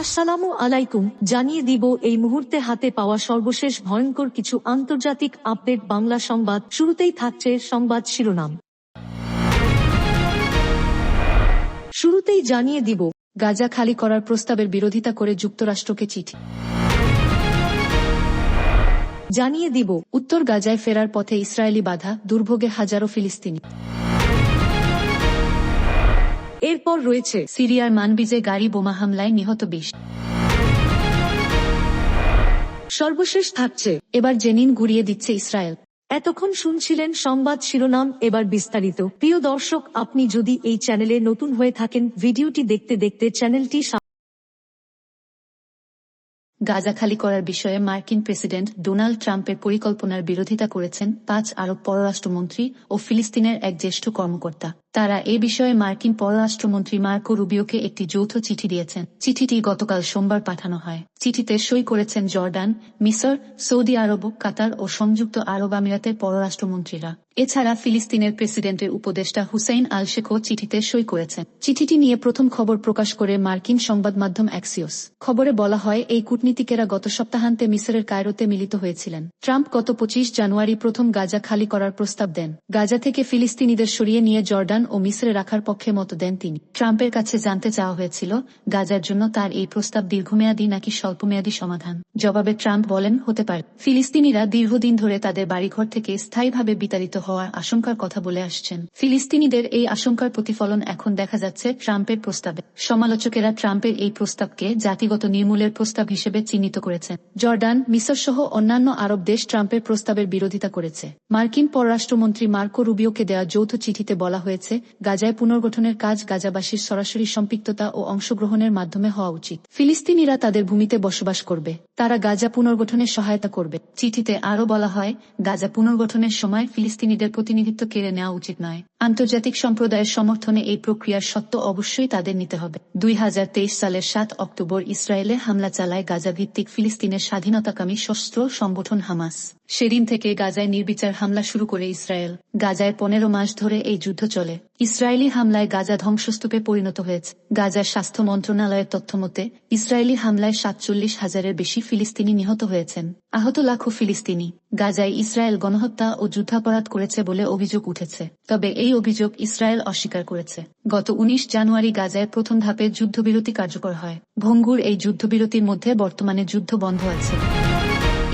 আসসালামু আলাইকুম, জানিয়ে দিব এই মুহূর্তে হাতে পাওয়া সর্বশেষ ভয়ঙ্কর কিছু আন্তর্জাতিক আপডেট। বাংলা সংবাদ শুরুতেই থাকছে সংবাদ শিরোনাম। শুরুতেই জানিয়ে দিব, গাজা খালি করার প্রস্তাবের বিরোধিতা করে যুক্তরাষ্ট্রকে চিঠি। জানিয়ে দিব, উত্তর গাজায় ফেরার পথে ইসরায়েলি বাধা, দুর্ভোগে হাজারো ফিলিস্তিনি। এরপর রয়েছে সিরিয়ার মানবিজে গাড়ি বোমা হামলায় নিহত 20। সর্বশেষ থাকছে, এবার জেনিন গুড়িয়ে দিচ্ছে ইসরায়েল। এতক্ষণ শুনছিলেন সংবাদ শিরোনাম, এবার বিস্তারিত। প্রিয় দর্শক, আপনি যদি এই চ্যানেলে নতুন হয়ে থাকেন, ভিডিওটি দেখতে দেখতে চ্যানেলটি গাজা খালি করার বিষয়ে মার্কিন প্রেসিডেন্ট ডোনাল্ড ট্রাম্পের পরিকল্পনার বিরোধিতা করেছেন 5 আরব পররাষ্ট্রমন্ত্রী ও ফিলিস্তিনের এক জ্যেষ্ঠ কর্মকর্তা। তারা এ বিষয়ে মার্কিন পররাষ্ট্রমন্ত্রী মার্কো রুবিওকে একটি যৌথ চিঠি দিয়েছেন। চিঠিটি গতকাল সোমবার পাঠানো হয়। চিঠিতে সই করেছেন জর্ডান, মিসর, সৌদি আরব, কাতার ও সংযুক্ত আরব আমিরাতের পররাষ্ট্রমন্ত্রীরা। এছাড়া ফিলিস্তিনের প্রেসিডেন্টের উপদেষ্টা হুসাইন আল শেখও চিঠিতে সই করেছেন। চিঠিটি নিয়ে প্রথম খবর প্রকাশ করে মার্কিন সংবাদ মাধ্যম অ্যাক্সিওস। খবরে বলা হয়, এই কূটনীতিকেরা গত সপ্তাহান্তে মিসরের কায়রোতে মিলিত হয়েছিলেন। ট্রাম্প গত 25 জানুয়ারি প্রথম গাজা খালি করার প্রস্তাব দেন। গাজা থেকে ফিলিস্তিনিদের সরিয়ে নিয়ে জর্ডান ও মিসরে রাখার পক্ষে মত দেন তিনি। ট্রাম্পের কাছে জানতে চাওয়া হয়েছিল, গাজার জন্য তার এই প্রস্তাব দীর্ঘমেয়াদী নাকি স্বল্পমেয়াদী সমাধান। জবাবে ট্রাম্প বলেন, হতে পারে। ফিলিস্তিনিরা দীর্ঘদিন ধরে তাদের বাড়িঘর থেকে স্থায়ীভাবে বিতাড়িত হওয়ার আশঙ্কার কথা বলে আসছেন। ফিলিস্তিনিদের এই আশঙ্কার প্রতিফলন এখন দেখা যাচ্ছে ট্রাম্পের প্রস্তাবে। সমালোচকেরা ট্রাম্পের এই প্রস্তাবকে জাতিগত নির্মূলের প্রস্তাব হিসেবে চিহ্নিত করেছেন। জর্ডান, মিসর সহ অন্যান্য আরব দেশ ট্রাম্পের প্রস্তাবের বিরোধিতা করেছে। মার্কিন পররাষ্ট্রমন্ত্রী মার্কো রুবিওকে দেওয়া যৌথ চিঠিতে বলা হয়েছে, গাজায় পুনর্গঠনের কাজ গাজাবাসীর সরাসরি সম্পৃক্ততা ও অংশগ্রহণের মাধ্যমে হওয়া উচিত। ফিলিস্তিনিরা তাদের ভূমিতে বসবাস করবে, তারা গাজা পুনর্গঠনে সহায়তা করবে। চিঠিতে আরও বলা হয়, গাজা পুনর্গঠনের সময় ফিলিস্তিনিদের প্রতিনিধিত্ব কেড়ে নেওয়া উচিত নয়। আন্তর্জাতিক সম্প্রদায়ের সমর্থনে এই প্রক্রিয়ার সত্ত্ব অবশ্যই তাদের নিতে হবে। 2023 সালের 7 অক্টোবর ইসরায়েলে হামলা চালায় গাজা ভিত্তিক ফিলিস্তিনের স্বাধীনতাকামী সশস্ত্র সংগঠন হামাস। সেদিন থেকে গাজায় নির্বিচার হামলা শুরু করে ইসরায়েল। গাজায় 15 মাস ধরে এই যুদ্ধ চলে। ইসরায়েলি হামলায় গাজা ধ্বংসস্তূপে পরিণত হয়েছে। গাজার স্বাস্থ্য মন্ত্রণালয়ের তথ্যমতে ইসরায়েলি হামলায় 47,000-এর বেশি ফিলিস্তিনি নিহত হয়েছেন। আহত লাখো ফিলিস্তিনি। গাজায় ইসরায়েল গণহত্যা ও যুদ্ধাপরাধ করেছে বলে অভিযোগ উঠেছে, তবে এই অভিযোগ ইসরায়েল অস্বীকার করেছে। গত 19 জানুয়ারি গাজায় প্রথম ধাপে যুদ্ধবিরতি কার্যকর হয়। ভঙ্গুর এই যুদ্ধবিরতির মধ্যে বর্তমানে যুদ্ধ বন্ধ আছে।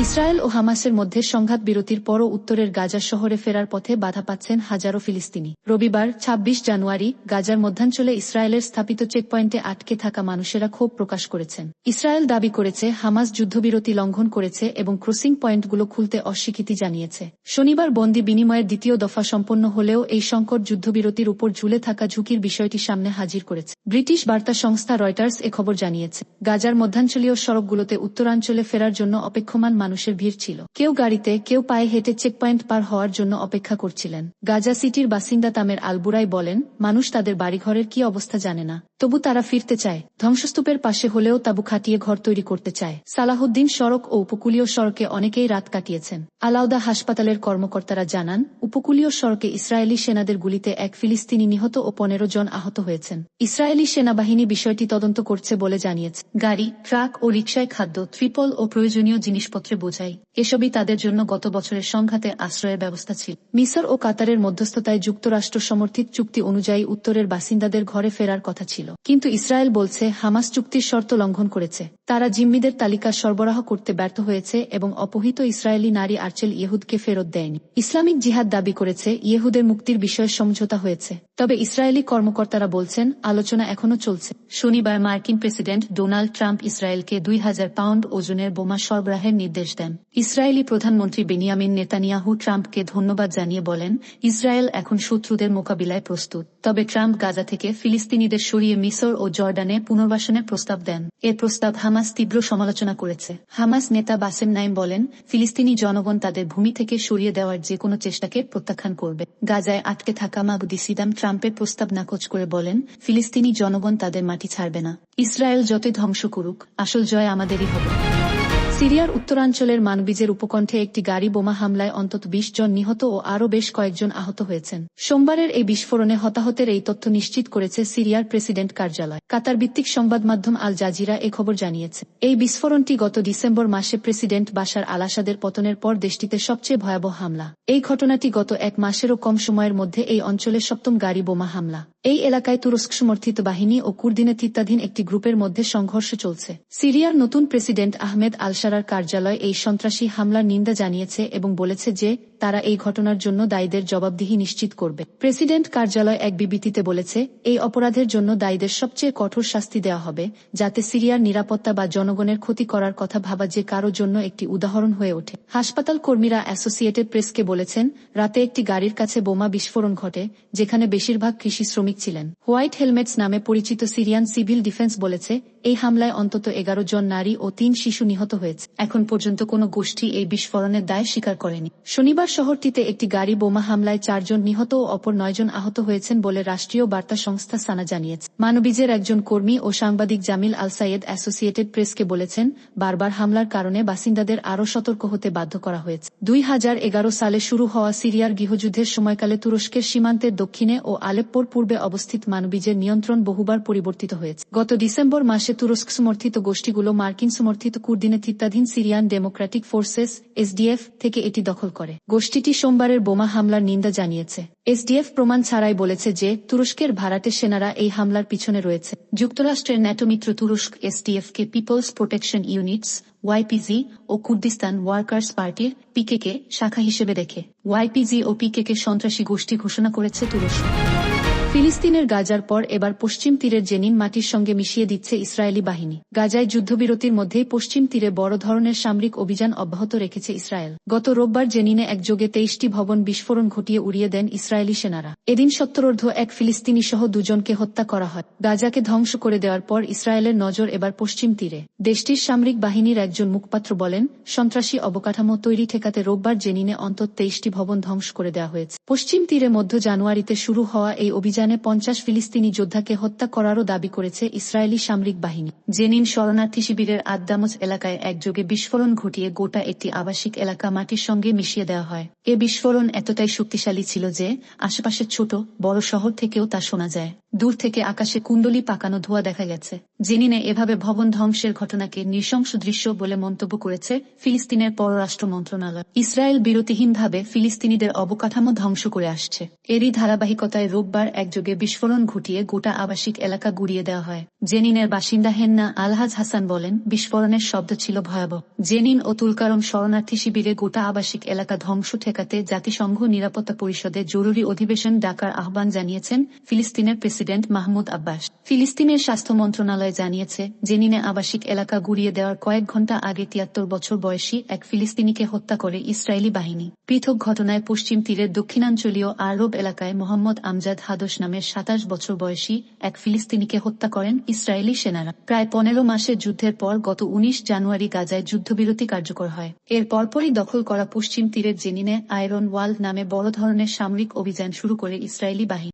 ইসরায়েল ও হামাসের মধ্যে সংঘাত বিরতির পরও উত্তরের গাজা শহরে ফেরার পথে বাধা পাচ্ছেন হাজারো ফিলিস্তিনি। রবিবার 26 জানুয়ারি গাজার মধ্যাঞ্চলে ইসরায়েলের স্থাপিত চেকপয়েন্টে আটকে থাকা মানুষেরা ক্ষোভ প্রকাশ করেছেন। ইসরায়েল দাবি করেছে, হামাস যুদ্ধবিরতি লঙ্ঘন করেছে এবং ক্রসিং পয়েন্টগুলো খুলতে অস্বীকৃতি জানিয়েছে। শনিবার বন্দি বিনিময়ের দ্বিতীয় দফা সম্পন্ন হলেও এই সংকট যুদ্ধবিরতির উপর ঝুলে থাকা ঝুঁকির বিষয়টি সামনে হাজির করেছে। ব্রিটিশ বার্তা সংস্থা রয়টার্স এ খবর জানিয়েছে। গাজার মধ্যাঞ্চলীয় সড়কগুলোতে উত্তরাঞ্চলে ফেরার জন্য অপেক্ষমান মানুষের ভিড় ছিল। কেউ গাড়িতে, কেউ পায়ে হেঁটে চেকপয়েন্ট পার হওয়ার জন্য অপেক্ষা করছিলেন। গাজা সিটির বাসিন্দা তামের আলবুরাই বলেন, মানুষ তাদের বাড়িঘরের কি অবস্থা জানে না, তবু তারা ফিরতে চায়। ধ্বংসস্তূপের পাশে হলেও তাঁবু খাটিয়ে ঘর তৈরি করতে চায়। সালাহুদ্দিন সড়ক ও উপকূলীয় সড়কে অনেকেই রাত কাটিয়েছেন। আলাউদা হাসপাতালের কর্মকর্তারা জানান, উপকূলীয় সড়কে ইসরায়েলি সেনাদের গুলিতে এক ফিলিস্তিনি নিহত ও 15 জন আহত হয়েছেন। ইসরায়েলি সেনাবাহিনী বিষয়টি তদন্ত করছে বলে জানিয়েছে। গাড়ি, ট্রাক ও রিকশায় খাদ্য, ত্রিপল ও প্রয়োজনীয় জিনিসপত্রে বোঝাই, এসবই তাদের জন্য গত বছরের সংঘাতে আশ্রয়ের ব্যবস্থা ছিল। মিসর ও কাতারের মধ্যস্থতায় যুক্তরাষ্ট্র সমর্থিত চুক্তি অনুযায়ী উত্তরের বাসিন্দাদের ঘরে ফেরার কথা ছিল, কিন্তু ইসরায়েল বলছে হামাস চুক্তির শর্ত লঙ্ঘন করেছে। তারা জিম্মিদের তালিকা সরবরাহ করতে ব্যর্থ হয়েছে এবং অপহৃত ইসরায়েলি নারী আর্চেল ইহুদকে ফেরত দেয়নি। ইসলামিক জিহাদ দাবি করেছে ইহুদের মুক্তির বিষয়ে সমঝোতা হয়েছে, তবে ইসরায়েলি কর্মকর্তারা বলছেন আলোচনা এখনো চলছে। শনিবার মার্কিন প্রেসিডেন্ট ডোনাল্ড ট্রাম্প ইসরায়েলকে 2000 পাউন্ড ওজনের বোমা সরবরাহের নির্দেশ দেন। ইসরায়েলি প্রধানমন্ত্রী বেনিয়ামিন নেতানিয়াহু ট্রাম্পকে ধন্যবাদ জানিয়ে বলেন, ইসরায়েল এখন শত্রুদের মোকাবিলায় প্রস্তুত। তবে ট্রাম্প গাজা থেকে ফিলিস্তিনিদের সরিয়ে মিসর ও জর্ডানে পুনর্বাসনের প্রস্তাব দেন। এর প্রস্তাব হামাস তীব্র সমালোচনা করেছে। হামাস নেতা বাসেম নাইম বলেন, ফিলিস্তিনি জনগণ তাদের ভূমি থেকে সরিয়ে দেওয়ার যে কোনো চেষ্টাকে প্রত্যাখ্যান করবে। গাজায় আটকে থাকা মাহমুদ সিদাম ট্রাম্পের প্রস্তাব নাকচ করে বলেন, ফিলিস্তিনি জনগণ তাদের মাটি ছাড়বে না। ইসরায়েল যতই ধ্বংস করুক, আসল জয় আমাদেরই হবে। সিরিয়ার উত্তরাঞ্চলের মানবিজের উপকণ্ঠে একটি গাড়ি বোমা হামলায় অন্তত ২০ জন নিহত ও আরও বেশ কয়েকজন আহত হয়েছেন। সোমবারের এই বিস্ফোরণে হতাহতের এই তথ্য নিশ্চিত করেছে সিরিয়ার প্রেসিডেন্ট কার্যালয়। কাতার ভিত্তিক সংবাদ মাধ্যম আল জাজিরা এ খবর জানিয়েছে। এই বিস্ফোরণটি গত ডিসেম্বর মাসে প্রেসিডেন্ট বাশার আল আসাদের পতনের পর দেশটিতে সবচেয়ে ভয়াবহ হামলা। এই ঘটনাটি গত এক মাসেরও কম সময়ের মধ্যে এই অঞ্চলের ৭ম গাড়ি বোমা হামলা। এই এলাকায় তুরস্ক সমর্থিত বাহিনী ও কুর্দি নেতৃত্বাধীন একটি গ্রুপের মধ্যে সংঘর্ষ চলছে। সিরিয়ার নতুন প্রেসিডেন্ট আহমেদ আল-শারার কার্যালয় এই সন্ত্রাসী হামলার নিন্দা জানিয়েছে এবং বলেছে যে তারা এই ঘটনার জন্য দায়ীদের জবাবদিহি নিশ্চিত করবে। প্রেসিডেন্ট কার্যালয় এক বিবৃতিতে বলেছে, এই অপরাধের জন্য দায়ীদের সবচেয়ে কঠোর শাস্তি দেওয়া হবে, যাতে সিরিয়ার নিরাপত্তা বা জনগণের ক্ষতি করার কথা ভাবা যে কারো জন্য একটি উদাহরণ হয়ে ওঠে। হাসপাতাল কর্মীরা অ্যাসোসিয়েটেড প্রেসকে বলেছেন, রাতে একটি গাড়ির কাছে বোমা বিস্ফোরণ ঘটে, যেখানে বেশিরভাগ কৃষি শ্রমিক ছিলেন। হোয়াইট হেলমেটস নামে পরিচিত সিরিয়ান সিভিল ডিফেন্স বলেছে, এই হামলায় অন্তত ১১ জন নারী ও ৩ শিশু নিহত হয়েছে। এখন পর্যন্ত কোনো গোষ্ঠী এই বিস্ফোরণের দায় স্বীকার করেনি। শনিবার শহরটিতে একটি গাড়ি বোমা হামলায় ৪ জন নিহত ও অপর ৯ জন আহত হয়েছেন বলে রাষ্ট্রীয় বার্তা সংস্থা সানা জানিয়েছে। মানবিজের একজন কর্মী ও সাংবাদিক জামিল আল সাইয়েদ অ্যাসোসিয়েটেড প্রেসকে বলেছেন, বারবার হামলার কারণে বাসিন্দাদের আরও সতর্ক হতে বাধ্য করা হয়েছে। ২০১১ সালে শুরু হওয়া সিরিয়ার গৃহযুদ্ধের সময়কালে তুরস্কের সীমান্তের দক্ষিণে ও আলেপ্পোর পূর্বে অবস্থিত মানবিজের নিয়ন্ত্রণ বহুবার পরিবর্তিত হয়েছে। গত ডিসেম্বর মাসে তুরস্ক সমর্থিত গোষ্ঠীগুলো মার্কিন সমর্থিত কুর্দি নেতৃত্বাধীন সিরিয়ান ডেমোক্রেটিক ফোর্সেস এসডিএফ থেকে এটি দখল করে। গোষ্ঠীটি সোমবারের বোমা হামলার নিন্দা জানিয়েছে। এসডিএফ প্রমাণ ছাড়াই বলেছে যে তুরস্কের ভাড়াটে সেনারা এই হামলার পিছনে রয়েছে। যুক্তরাষ্ট্রের ন্যাটো মিত্র তুরস্ক এসডিএফকে পিপলস প্রোটেকশন ইউনিটস ওয়াইপিজি ও কুর্দিস্তান ওয়ার্কার্স পার্টির পিকেকে শাখা হিসেবে দেখে। ওয়াইপিজি ও পিকেকে সন্ত্রাসী গোষ্ঠী ঘোষণা করেছে তুরস্ক। ফিলিস্তিনের গাজার পর এবার পশ্চিম তীরের জেনিন মাটির সঙ্গে মিশিয়ে দিচ্ছে ইসরায়েলি বাহিনী। গাজায় যুদ্ধবিরতির মধ্যেই পশ্চিম তীরে বড় ধরনের সামরিক অভিযান অব্যাহত রেখেছে ইসরায়েল। গত রোববার জেনিনে একযোগে ২৩টি ভবন বিস্ফোরণ ঘটিয়ে উড়িয়ে দেন ইসরায়েলি সেনারা। এদিন সত্তরোর্ধ্ব এক ফিলিস্তিনি সহ ২ জনকে হত্যা করা হয়। গাজাকে ধ্বংস করে দেওয়ার পর ইসরায়েলের নজর এবার পশ্চিম তীরে। দেশটির সামরিক বাহিনীর একজন মুখপাত্র বলেন, সন্ত্রাসী অবকাঠামো তৈরি ঠেকাতে রোববার জেনিনে অন্তত ২৩টি ভবন ধ্বংস করে দেওয়া হয়েছে। পশ্চিম তীরে মধ্য জানুয়ারিতে শুরু হওয়া এই অভিযানে ৫০ ফিলিস্তিনি যোদ্ধাকে হত্যা করারও দাবি করেছে ইসরায়েলি সামরিক বাহিনী। জেনিন শরণার্থী শিবিরের আদ-দামজ এলাকায় একযোগে বিস্ফোরণ ঘটিয়ে গোটা একটি আবাসিক এলাকা মাটির সঙ্গে মিশিয়ে দেওয়া হয়। এ বিস্ফোরণ এতটাই শক্তিশালী ছিল যে আশেপাশের ছোট বড় শহর থেকেও তা শোনা যায়। দূর থেকে আকাশে কুণ্ডলী পাকানো ধোঁয়া দেখা গেছে। জেনিনে এভাবে ভবন ধ্বংসের ঘটনাকে নৃশংস দৃশ্য বলে মন্তব্য করেছে ফিলিস্তিনের পররাষ্ট্র মন্ত্রণালয়। ইসরায়েল বিরতিহীনভাবে ফিলিস্তিনিদের অবকাঠামো ধ্বংস করে আসছে। এরই ধারাবাহিকতায় রোববার একযোগে বিস্ফোরণ ঘটিয়ে গোটা আবাসিক এলাকা গুড়িয়ে দেওয়া হয়। জেনিনের বাসিন্দা হেন্না আলহাজ হাসান বলেন, বিস্ফোরণের শব্দ ছিল ভয়াবহ। জেনিন ও তুলকারম শরণার্থী শিবিরে গোটা আবাসিক এলাকা ধ্বংস ঠেকাতে জাতিসংঘ নিরাপত্তা পরিষদে জরুরি অধিবেশন ডাকার আহ্বান জানিয়েছেন ফিলিস্তিনের প্রেসিডেন্ট মাহমুদ আব্বাস। ফিলিস্তিনের স্বাস্থ্য মন্ত্রণালয় জানিয়েছে, জেনিনে আবাসিক এলাকা গুড়িয়ে দেওয়ার কয়েক ঘণ্টা আগে ৭৩ বছর বয়সী এক ফিলিস্তিনিকে হত্যা করে ইসরায়েলি বাহিনী। পৃথক ঘটনায় পশ্চিম তীরের দক্ষিণাঞ্চলীয় আরব এলাকায় মোহাম্মদ আমজাদ হাদস নামের ২৭ বছর বয়সী এক ফিলিস্তিনিকে হত্যা করেন ইসরায়েলি সেনারা। প্রায় ১৫ মাসের যুদ্ধের পর গত ১৯ জানুয়ারি গাজায় যুদ্ধবিরতি কার্যকর হয়। এর পরপরই দখল করা পশ্চিম তীরের জেনিনে আয়রন ওয়াল নামে বড় ধরনের সামরিক অভিযান শুরু করে ইসরায়েলি বাহিনী।